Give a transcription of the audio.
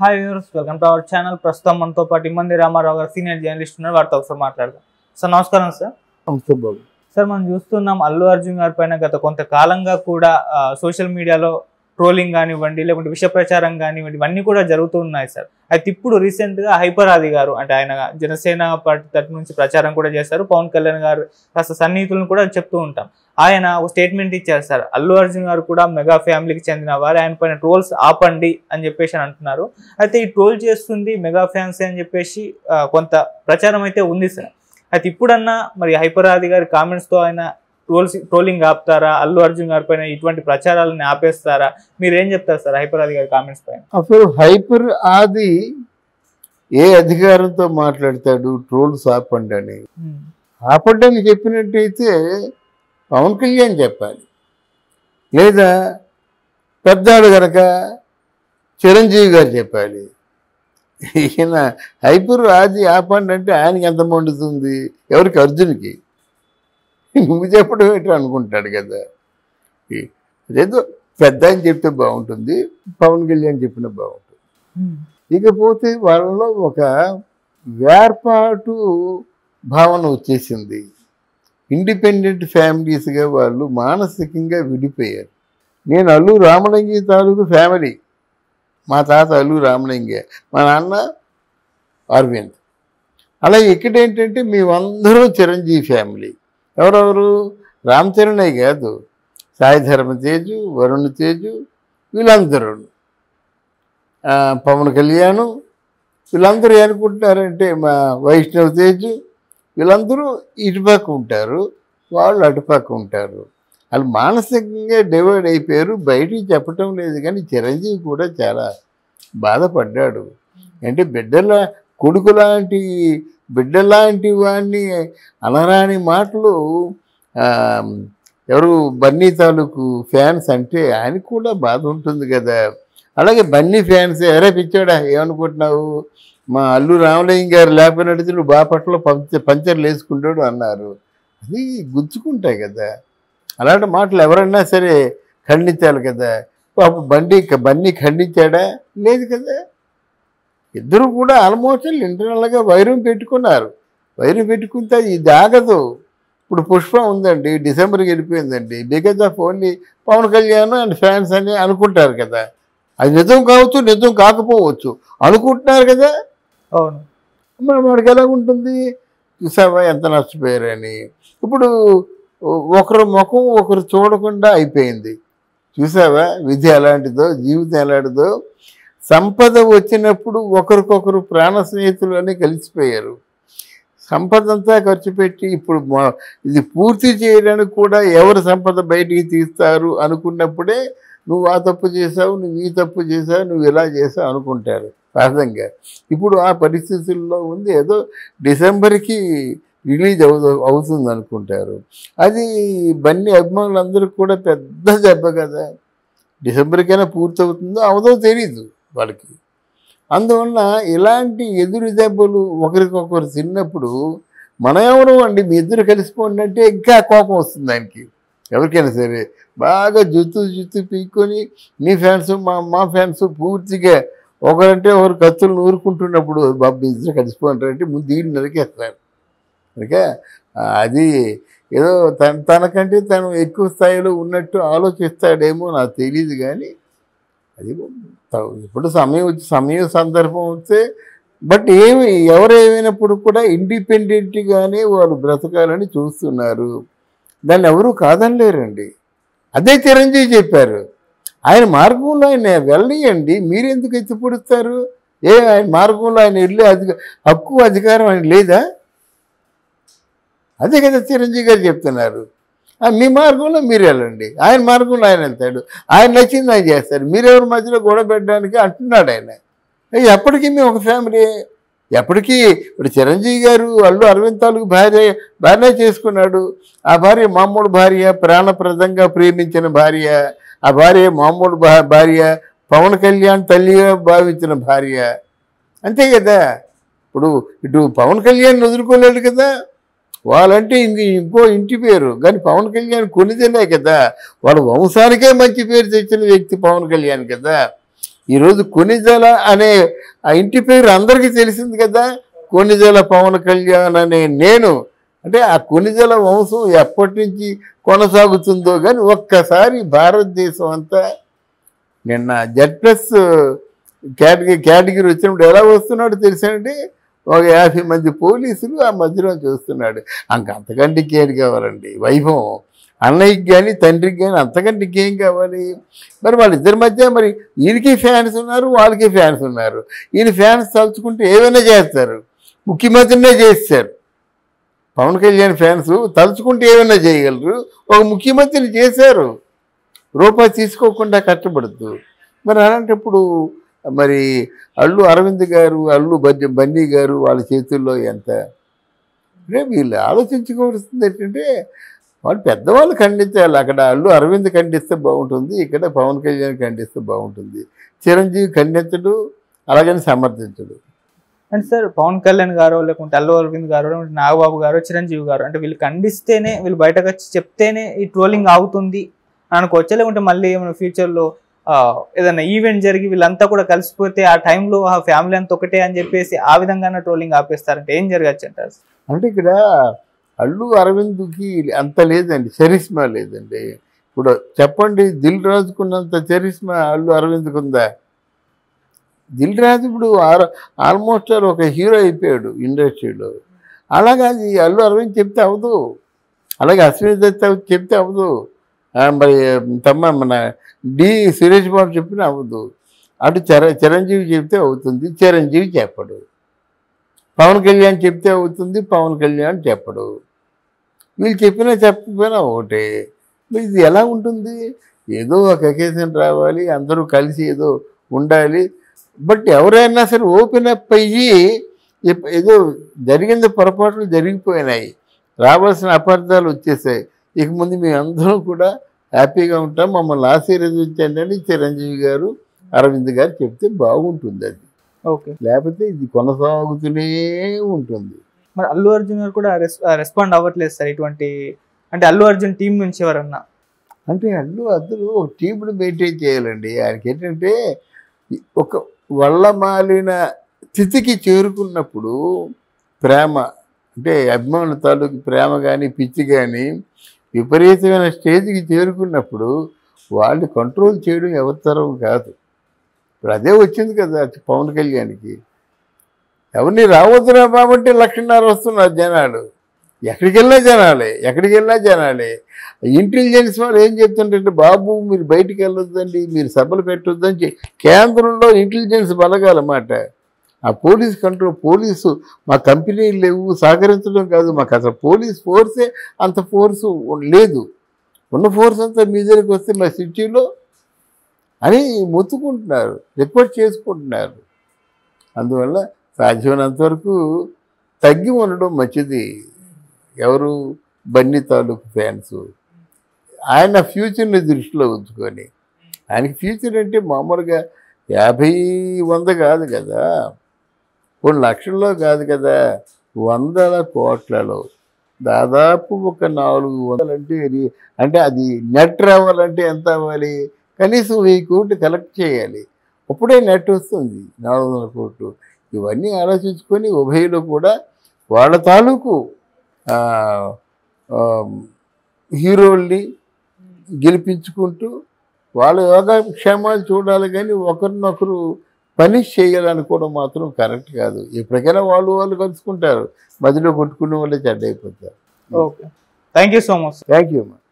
Hi viewers, welcome to our channel. ప్రస్తుతం మనతో పాటు ఇమ్మంది రామారావు గారు సీనియర్ జర్నలిస్ట్ ఉన్నారు. వారితో ఒకసారి మాట్లాడదాం. సార్ నమస్కారం. సార్ మనం చూస్తున్నాం అల్లు అర్జున్ గారి పైన గత కొంతకాలంగా కూడా సోషల్ మీడియాలో ట్రోలింగ్ కానివ్వండి, లేకుంటే విష ప్రచారం కానివ్వండి, ఇవన్నీ కూడా జరుగుతూ ఉన్నాయి సార్. అయితే ఇప్పుడు రీసెంట్గా హైపర్ ఆది గారు, అంటే ఆయన జనసేన పార్టీ తరఫు నుంచి ప్రచారం కూడా చేశారు. పవన్ కళ్యాణ్ గారు కాస్త సన్నిహితులను కూడా చెప్తూ ఉంటాం. ఆయన ఒక స్టేట్మెంట్ ఇచ్చారు సార్. అల్లు అర్జున్ గారు కూడా మెగా ఫ్యామిలీకి చెందిన వారు, ఆయన పైన ట్రోల్స్ ఆపండి అని చెప్పేసి అంటున్నారు. అయితే ఈ ట్రోల్ చేస్తుంది మెగా ఫ్యాన్స్ అని చెప్పేసి కొంత ప్రచారం అయితే ఉంది సార్. అయితే ఇప్పుడన్నా మరి హైపర్ ఆది గారి కామెంట్స్తో ఆయన ట్రోలింగ్ ఆపుతారా? అల్లు అర్జున్ గారి పైన ఇటువంటి ప్రచారాలను ఆపేస్తారా? మీరు ఏం చెప్తారు సార్ హైపర్ ఆది గారి కామెంట్స్ పైన? అసలు హైపర్ ఆది ఏ అధికారంతో మాట్లాడతాడు ట్రోల్స్ ఆపండి అని? ఆపండి అని చెప్పినట్టయితే పవన్ కళ్యాణ్ చెప్పాలి, లేదా పెద్దాడు కనుక చిరంజీవి గారు చెప్పాలి. ఈయన హైపర్ ఆది ఆపండి అంటే ఆయనకి ఎంత మండుతుంది? ఎవరికి? అర్జున్కి. నువ్వు చెప్పడం ఏంటో అనుకుంటాడు కదా. అదేదో పెద్ద అని చెప్తే బాగుంటుంది, పవన్ కళ్యాణ్ చెప్పిన బాగుంటుంది. ఇకపోతే వాళ్ళలో ఒక వేర్పాటు భావన వచ్చేసింది. ఇండిపెండెంట్ ఫ్యామిలీస్గా వాళ్ళు మానసికంగా విడిపోయారు. నేను అల్లు రామలింగి తాలూకు ఫ్యామిలీ. మా తాత అల్లు రామలింగే, మా నాన్న అరవింద్. అలాగే ఇక్కడ ఏంటంటే మేమందరూ చిరంజీవి ఫ్యామిలీ. ఎవరెవరు? రామ్ చరణే కాదు, సాయి ధర్మ తేజు, వరుణ్ తేజు, వీళ్ళందరూ, పవన్ కళ్యాణ్, వీళ్ళందరూ అనుకుంటున్నారంటే మా వైష్ణవ్ తేజు, వీళ్ళందరూ ఇటుపక్క ఉంటారు, వాళ్ళు అటుపక్క ఉంటారు. వాళ్ళు మానసికంగా డివైడ్ అయిపోయారు. బయటికి చెప్పటం లేదు, కానీ చిరంజీవి కూడా చాలా బాధపడ్డాడు. అంటే బిడ్డలాంటి వాడిని అనరాని మాటలు ఎవరు బన్నీ తాలూకు ఫ్యాన్స్ అంటే ఆయనకు కూడా బాధ ఉంటుంది కదా. అలాగే బన్నీ ఫ్యాన్స్ ఎరే పిచ్చాడా ఏమనుకుంటున్నావు, మా అల్లు రామలింగ గారు లేకపోయినట్టు నువ్వు బాపట్లో పంచర్లు వేసుకుంటాడు అన్నారు. అది గుచ్చుకుంటాయి కదా. అలాంటి మాటలు ఎవరన్నా సరే ఖండించాలి కదా. పాప బన్నీ ఖండించాడా? లేదు కదా. ఇద్దరు కూడా ఆల్మోస్ట్ ఇంటర్నల్గా వైరం పెట్టుకున్నారు. వైరం పెట్టుకుంటే ఇది ఆగదు. ఇప్పుడు పుష్ప ఉందండి, డిసెంబర్కి వెళ్ళిపోయిందండి, because of only Pawan Kalyan and fans అని అనుకుంటారు కదా. అది నిజం కావచ్చు, నిజం కాకపోవచ్చు, అనుకుంటున్నారు కదా. అవును. మరి వాడికి ఎలా ఉంటుంది? చూసావా ఎంత నష్టపోయారని. ఇప్పుడు ఒకరు ముఖం ఒకరు చూడకుండా అయిపోయింది. చూసావా విధి ఎలాంటిదో, జీవితం ఎలాంటిదో. సంపద వచ్చినప్పుడు ఒకరికొకరు ప్రాణ స్నేహితులు అని కలిసిపోయారు. సంపద అంతా ఖర్చు పెట్టి ఇప్పుడు ఇది పూర్తి చేయడానికి కూడా ఎవరు సంపద బయటికి తీస్తారు అనుకున్నప్పుడే నువ్వు ఆ తప్పు చేసావు, నువ్వు ఈ తప్పు చేసావు, నువ్వు ఇలా చేసావు అనుకుంటారు సహజంగా. ఇప్పుడు ఆ పరిస్థితుల్లో ఉంది. ఏదో డిసెంబర్కి రిలీజ్ అవుతుంది అనుకుంటారు. అది బన్నీ అభిమానులందరికీ కూడా పెద్ద దెబ్బ కదా. డిసెంబర్కైనా పూర్తవుతుందో అవదో తెలీదు వాళ్ళకి. అందువల్ల ఇలాంటి ఎదురు దెబ్బలు ఒకరికొకరు తిన్నప్పుడు మనం ఎవరు అండి, మీ ఇద్దరు కలిసిపోండి అంటే ఇంకా కోపం వస్తుంది ఆయనకి. ఎవరికైనా సరే బాగా జుత్తు పీక్కొని మీ ఫ్యాన్స్ మా ఫ్యాన్స్ పూర్తిగా ఒకరంటే ఒకరు కత్తులు నూరుకుంటున్నప్పుడు బాబు ఇద్దరు కలిసిపోంటారంటే ముందు దీన్ని నరికేస్తారు. అందుకే అది ఏదో తనకంటే తను ఎక్కువ స్థాయిలో ఉన్నట్టు ఆలోచిస్తాడేమో నాకు తెలియదు. కానీ అది ఇప్పుడు సమయం సందర్భం వస్తే బట్ ఎవరేమైనప్పుడు కూడా ఇండిపెండెంట్గానే వాళ్ళు బ్రతకాలని చూస్తున్నారు. దాన్ని ఎవరూ కాదనలేరండి. అదే చిరంజీవి చెప్పారు. ఆయన మార్గంలో ఆయన వెళ్ళనియండి, మీరెందుకు ఎత్తిపొడుస్తారు? ఆయన మార్గంలో ఆయన వెళ్ళే హక్కు అధికారం ఆయన లేదా? అదే కదా చిరంజీవి గారు చెప్తున్నారు. మీ మార్గంలో మీరు వెళ్ళండి, ఆయన మార్గంలో ఆయన వెళ్తాడు, ఆయన నచ్చింది ఆయన చేస్తారు, మీరెవరి మధ్యలో గొడవ పెట్టడానికి అంటున్నాడు ఆయన. ఎప్పటికీ మేము ఒక ఫ్యామిలీ. ఎప్పటికీ ఇప్పుడు చిరంజీవి గారు అల్లు అరవింద్ తాలూకు భార్య చేసుకున్నాడు. ఆ భార్య మామూలు భార్య, ప్రాణప్రదంగా ప్రేమించిన భార్య. ఆ భార్య మామూలు భార్య, పవన్ కళ్యాణ్ తల్లిగా భావించిన భార్య. అంతే కదా. ఇప్పుడు ఇటు పవన్ కళ్యాణ్ వదులుకోలేడు కదా. వాళ్ళంటే ఇంకో ఇంటి పేరు, కానీ పవన్ కళ్యాణ్ కొనిదేనే కదా. వాళ్ళ వంశానికే మంచి పేరు తెచ్చిన వ్యక్తి పవన్ కళ్యాణ్ కదా. ఈరోజు కొనిజల అనే ఆ ఇంటి పేరు అందరికీ తెలిసింది కదా. కొనిజల పవన్ కళ్యాణ్ అనే నేను అంటే ఆ కొనిజల వంశం ఎప్పటి నుంచి కొనసాగుతుందో కానీ ఒక్కసారి భారతదేశం అంతా నిన్న Z+ కేటగిరీ వచ్చినప్పుడు ఎలా వస్తున్నాడు తెలుసండి, ఒక 50 మంది పోలీసులు ఆ మధ్యలో చూస్తున్నాడు. అంతకంటే ఏం కావాలండి వైభవం, అన్నయ్యకి కానీ తండ్రికి కానీ అంతకంటే ఏం కావాలి. మరి వాళ్ళిద్దరి మధ్య మరి ఈయనకి ఫ్యాన్స్ ఉన్నారు, వాళ్ళకి ఫ్యాన్స్ ఉన్నారు. ఈయన ఫ్యాన్స్ తలుచుకుంటే ఏమైనా చేస్తారు, ముఖ్యమంత్రినే చేస్తారు. పవన్ కళ్యాణ్ ఫ్యాన్స్ తలుచుకుంటే ఏమైనా చేయగలరు, ఒక ముఖ్యమంత్రిని చేశారు రూపాయి తీసుకోకుండా కష్టపడుతూ. మరి అలాంటప్పుడు మరి అల్లు అరవింద్ గారు, అల్లు బన్నీ గారు వాళ్ళ చేతుల్లో ఎంత అంటే వీళ్ళు ఆలోచించుకోవాల్సింది ఏంటంటే వాళ్ళు పెద్దవాళ్ళు ఖండించాలి. అక్కడ అల్లు అరవింద్ ఖండిస్తే బాగుంటుంది, ఇక్కడ పవన్ కళ్యాణ్ ఖండిస్తే బాగుంటుంది. చిరంజీవి ఖండించడు, అలాగని సమర్థించడు. అంటే సార్ పవన్ కళ్యాణ్ గారు లేకుంటే అల్లు అరవింద్ గారు, నాగబాబు గారు, చిరంజీవి గారు అంటే వీళ్ళు ఖండిస్తేనే, వీళ్ళు బయటకు వచ్చి చెప్తేనే ఈ ట్రోలింగ్ ఆగుతుంది అనుకోవచ్చా? లేకుంటే మళ్ళీ ఏమైనా ఫ్యూచర్లో ఏదైనా ఈవెంట్ జరిగి వీళ్ళంతా కూడా కలిసిపోతే ఆ టైంలో ఆ ఫ్యామిలీ అంతా ఒకటే అని చెప్పేసి ఆ విధంగానే ట్రోలింగ్ ఆపేస్తారంటే ఏం జరగచ్చు అంటారు? అంటే ఇక్కడ అల్లు అరవింద్కి అంత లేదండి, చరిస్మా లేదండి. ఇప్పుడు చెప్పండి, దిల్ రాజుకున్నంత చరిస్మా అల్లు అరవింద్కి ఉందా? దిల్ రాజు ఇప్పుడు ఆల్మోస్ట్ ఒక హీరో అయిపోయాడు ఇండస్ట్రీలో. అలాగే అది అల్లు అరవింద్ చెప్తే అవ్వదు, అలాగే అశ్విని దత్ చెప్తే అవ్వదు, మరి మన సురేష్ బాబు చెప్పినా అవ్వదు. అటు చిరంజీవి చెప్తే అవుతుంది, చిరంజీవి చెప్పడు. పవన్ కళ్యాణ్ చెప్తే అవుతుంది, పవన్ కళ్యాణ్ చెప్పడు. వీళ్ళు చెప్పినా చెప్పకపోయినా ఒకటే. ఇది ఎలా ఉంటుంది? ఏదో ఒక అకేషన్ రావాలి, అందరూ కలిసి ఏదో ఉండాలి. బట్ ఎవరైనా సరే ఓపెన్ అప్ అయ్యి ఏదో జరిగింది, పొరపాట్లు జరిగిపోయినాయి, రావాల్సిన అపార్థాలు వచ్చేసాయి, ఇక ముందు మేము అందరం కూడా హ్యాపీగా ఉంటాం, మమ్మల్ని ఆశీర్వదించండి అని చిరంజీవి గారు, అరవింద్ గారు చెప్తే బాగుంటుంది. అది ఓకే, లేకపోతే ఇది కొనసాగుతూనే ఉంటుంది. మరి అల్లు అర్జున్ గారు కూడా రెస్పాండ్ అవ్వట్లేదు సార్ ఇటువంటి, అంటే అల్లు అర్జున్ టీం నుంచి ఎవరన్నా అంటే అందరూ ఒక టీంను మెయింటైన్ చేయాలండి. ఆయనకి ఏంటంటే ఒక వల్లమాలిన స్థితికి చేరుకున్నప్పుడు ప్రేమ అంటే అభిమానుల తాలూకు ప్రేమ కానీ పిచ్చి కానీ విపరీతమైన స్టేజ్కి చేరుకున్నప్పుడు వాళ్ళు కంట్రోల్ చేయడం ఎవరితరం కాదు. ఇప్పుడు అదే వచ్చింది కదా పవన్ కళ్యాణ్కి. ఎవరిని రావద్దురా బాబంటే 1,5,00,000 వస్తున్నారు జనాలు, ఎక్కడికి వెళ్ళినా జనాలే. ఇంటెలిజెన్స్ వాళ్ళు ఏం చెప్తుంటే, బాబు మీరు బయటికి వెళ్ళొద్దండి, మీరు సభలు పెట్టొద్దని కేంద్రంలో ఇంటెలిజెన్స్ బలగాలన్నమాట. ఆ పోలీస్ కంట్రోల్, పోలీసు మా కంపెనీలు లేవు, సహకరించడం కాదు, మాకు అసలు పోలీస్ ఫోర్సే అంత ఫోర్సు లేదు, ఉన్న ఫోర్స్ అంతా మీ దగ్గరికి వస్తే మా సిటీలో అని మొత్తుకుంటున్నారు, రిపోర్ట్ చేసుకుంటున్నారు. అందువల్ల సాధ్యమైనంత వరకు తగ్గి ఉండడం మంచిది. ఎవరు బన్నీ తాలూకు ఫ్యాన్స్ ఆయన ఫ్యూచర్ని దృష్టిలో ఉంచుకొని, ఆయనకి ఫ్యూచర్ అంటే మామూలుగా 50-100 కాదు కదా, కొన్ని లక్షల్లో కాదు కదా, 100 కోట్లలో దాదాపు ఒక 400 అంటే అది నెట్ రావాలంటే ఎంత అవ్వాలి? కనీసం 1000 కోట్లు కలెక్ట్ చేయాలి, అప్పుడే నెట్ వస్తుంది 400 కోట్లు. ఇవన్నీ ఆలోచించుకొని ఉభయలో కూడా వాళ్ళ తాలూకు హీరోల్ని గెలిపించుకుంటూ వాళ్ళ యోగక్షేమాలు చూడాలి, కానీ ఒకరినొకరు పనిష్ చేయాలనుకోవడం మాత్రం కరెక్ట్ కాదు. ఎప్పటికైనా వాళ్ళు కలుసుకుంటారు, మధ్యలో కొట్టుకునే వాళ్ళే చెడ్డ అయిపోతారు. Okay, thank you so much. Thank you.